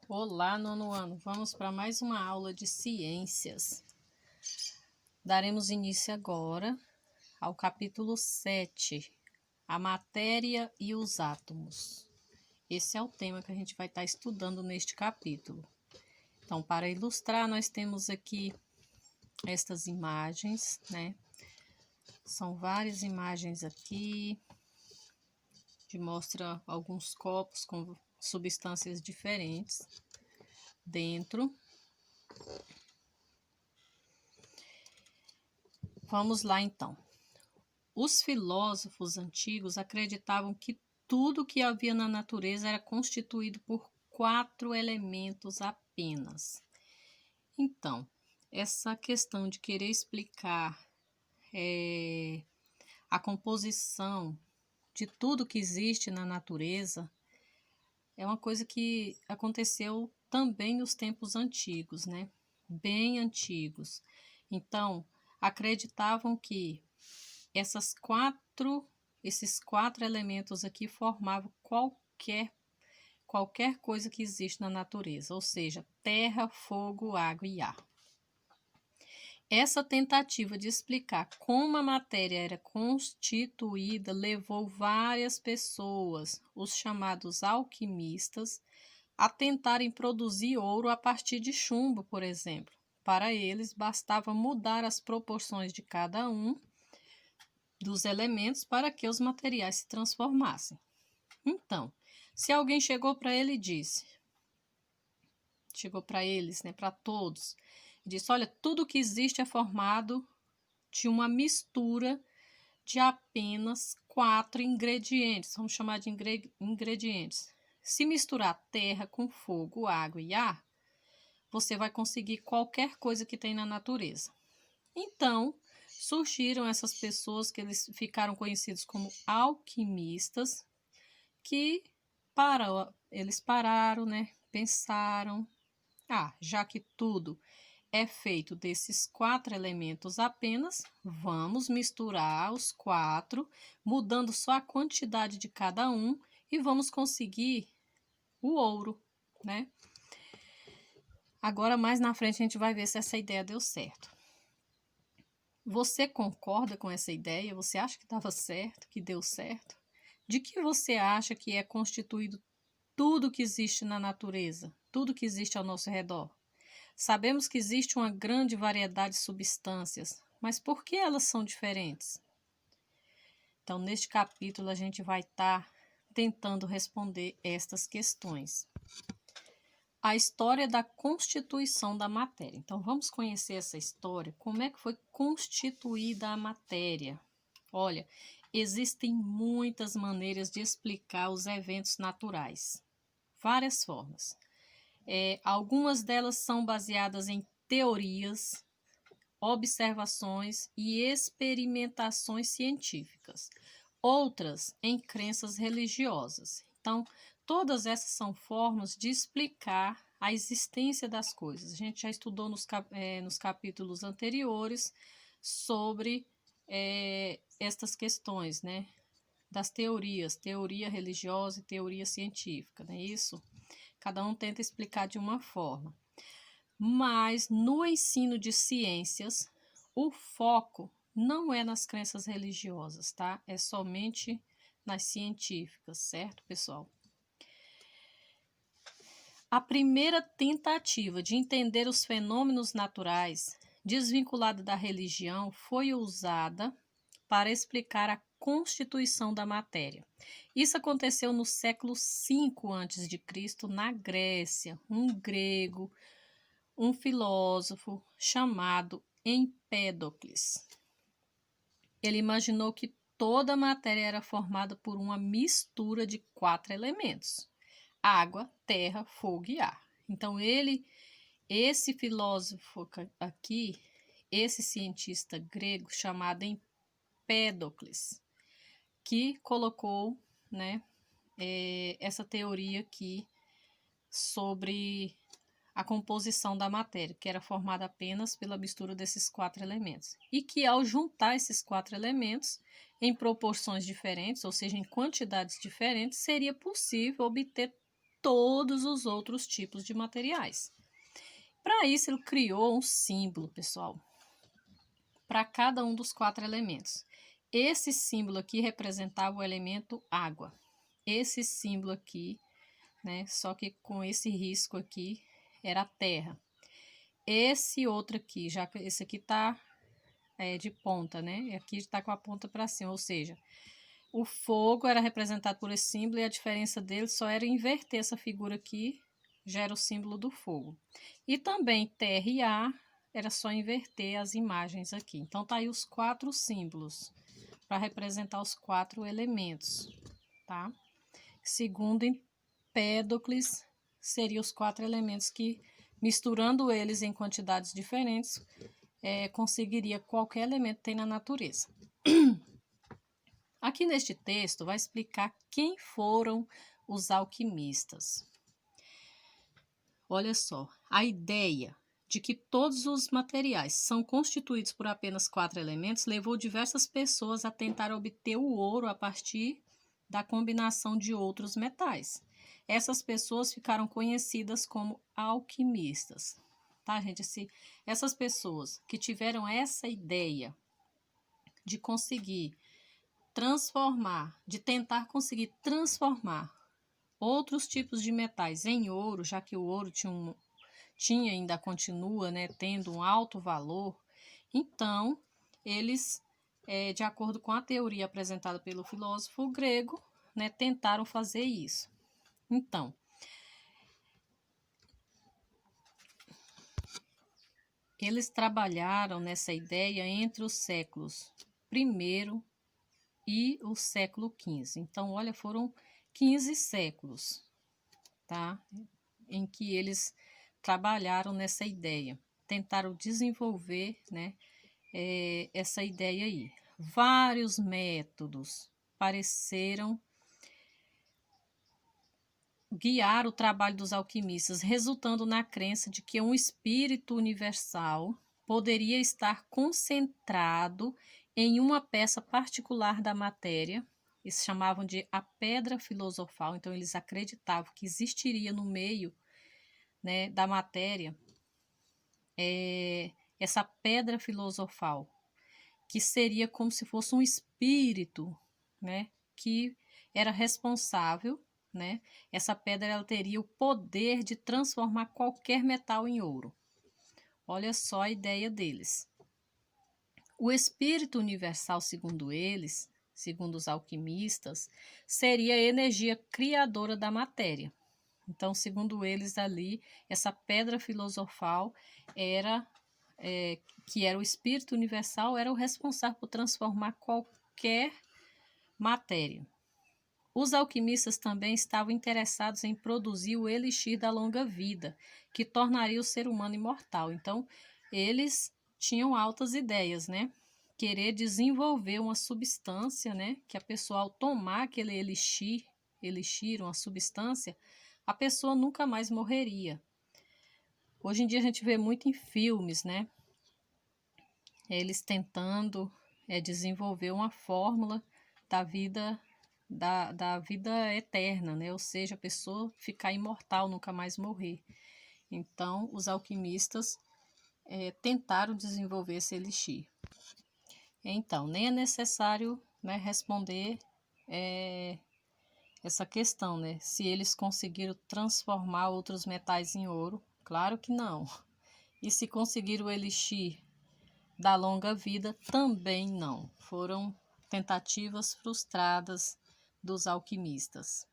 Olá, nono ano. Vamos para mais uma aula de ciências. Daremos início agora ao capítulo 7, a matéria e os átomos. Esse é o tema que a gente vai estar estudando neste capítulo. Então, para ilustrar, nós temos aqui estas imagens, né? São várias imagens aqui, que mostram alguns copos com substâncias diferentes dentro. Vamos lá, então. Os filósofos antigos acreditavam que tudo que havia na natureza era constituído por 4 elementos apenas. Então, essa questão de querer explicar a composição de tudo que existe na natureza é uma coisa que aconteceu também nos tempos antigos, né? Bem antigos. Então, acreditavam que esses quatro elementos aqui formavam qualquer coisa que existe na natureza, ou seja, terra, fogo, água e ar. Essa tentativa de explicar como a matéria era constituída levou várias pessoas, os chamados alquimistas, a tentarem produzir ouro a partir de chumbo, por exemplo. Para eles, bastava mudar as proporções de cada um dos elementos para que os materiais se transformassem. Então, se alguém chegou para ele e disse, chegou para eles, né, para todos, e disse, olha, tudo que existe é formado de uma mistura de apenas 4 ingredientes, vamos chamar de ingredientes. Se misturar terra com fogo, água e ar, você vai conseguir qualquer coisa que tem na natureza. Então, surgiram essas pessoas que eles ficaram conhecidos como alquimistas, que eles pararam, né? Pensaram, já que tudo é feito desses 4 elementos apenas, vamos misturar os 4, mudando só a quantidade de cada um e vamos conseguir o ouro, né? Agora, mais na frente, a gente vai ver se essa ideia deu certo. Você concorda com essa ideia? Você acha que estava certo, que deu certo? De que você acha que é constituído tudo que existe na natureza, tudo que existe ao nosso redor? Sabemos que existe uma grande variedade de substâncias, mas por que elas são diferentes? Então, neste capítulo, a gente vai estar tentando responder estas questões. A história da constituição da matéria. Então, vamos conhecer essa história. Como é que foi constituída a matéria? Olha, existem muitas maneiras de explicar os eventos naturais. Várias formas. Algumas delas são baseadas em teorias, observações e experimentações científicas. Outras em crenças religiosas. Então, todas essas são formas de explicar a existência das coisas. A gente já estudou nos capítulos anteriores sobre estas questões, né? Das teorias, teoria religiosa e teoria científica, não é isso? Cada um tenta explicar de uma forma. Mas no ensino de ciências, o foco não é nas crenças religiosas, tá? É somente nas científicas, certo, pessoal? A primeira tentativa de entender os fenômenos naturais, desvinculada da religião, foi usada para explicar a constituição da matéria. Isso aconteceu no século V a.C., na Grécia. Um grego, um filósofo chamado Empédocles. Ele imaginou que toda a matéria era formada por uma mistura de 4 elementos: água, terra, fogo e ar. Então, esse filósofo aqui, esse cientista grego chamado Empédocles, que colocou, né, essa teoria aqui sobre a composição da matéria, que era formada apenas pela mistura desses 4 elementos. E que ao juntar esses 4 elementos em proporções diferentes, ou seja, em quantidades diferentes, seria possível obter todos os outros tipos de materiais. Para isso, ele criou um símbolo, pessoal, para cada um dos 4 elementos. Esse símbolo aqui representava o elemento água. Esse símbolo aqui, né, só que com esse risco aqui, era a terra. Esse outro aqui, já que esse aqui tá de ponta, né? Aqui está com a ponta para cima, ou seja, o fogo era representado por esse símbolo e a diferença dele só era inverter essa figura aqui, já era o símbolo do fogo. E também terra e ar, era só inverter as imagens aqui. Então, tá aí os 4 símbolos para representar os 4 elementos, tá? Segundo Empédocles, seriam os 4 elementos que, misturando eles em quantidades diferentes, conseguiria qualquer elemento que tem na natureza. Aqui neste texto vai explicar quem foram os alquimistas. Olha só, a ideia de que todos os materiais são constituídos por apenas 4 elementos levou diversas pessoas a tentar obter o ouro a partir da combinação de outros metais. Essas pessoas ficaram conhecidas como alquimistas. Tá, gente? Essas pessoas que tiveram essa ideia de conseguir transformar, de tentar conseguir transformar outros tipos de metais em ouro, já que o ouro tinha ainda continua, né, tendo um alto valor, então eles, de acordo com a teoria apresentada pelo filósofo grego, né, tentaram fazer isso. Então, eles trabalharam nessa ideia entre os séculos I e o século XV. Então, olha, foram 15 séculos, tá? Em que eles trabalharam nessa ideia, tentaram desenvolver, né, essa ideia aí. Vários métodos pareceram guiar o trabalho dos alquimistas, resultando na crença de que um espírito universal poderia estar concentrado em uma peça particular da matéria. Eles chamavam de a pedra filosofal. Então, eles acreditavam que existiria no meio, né, da matéria essa pedra filosofal, que seria como se fosse um espírito, né, que era responsável, né? Essa pedra ela teria o poder de transformar qualquer metal em ouro. Olha só a ideia deles. O espírito universal, segundo eles, segundo os alquimistas, seria a energia criadora da matéria. Então, segundo eles ali, essa pedra filosofal que era o espírito universal, era o responsável por transformar qualquer matéria. Os alquimistas também estavam interessados em produzir o elixir da longa vida, que tornaria o ser humano imortal. Então, eles tinham altas ideias, né? Querer desenvolver uma substância, né? Que a pessoa, ao tomar aquele elixir, uma substância, a pessoa nunca mais morreria. Hoje em dia a gente vê muito em filmes, né? Eles tentando desenvolver uma fórmula da vida da vida eterna, né? Ou seja, a pessoa ficar imortal, nunca mais morrer. Então, os alquimistas tentaram desenvolver esse elixir. Então, nem é necessário, né, responder essa questão, né? Se eles conseguiram transformar outros metais em ouro, claro que não. E se conseguiram o elixir da longa vida, também não. Foram tentativas frustradas dos alquimistas.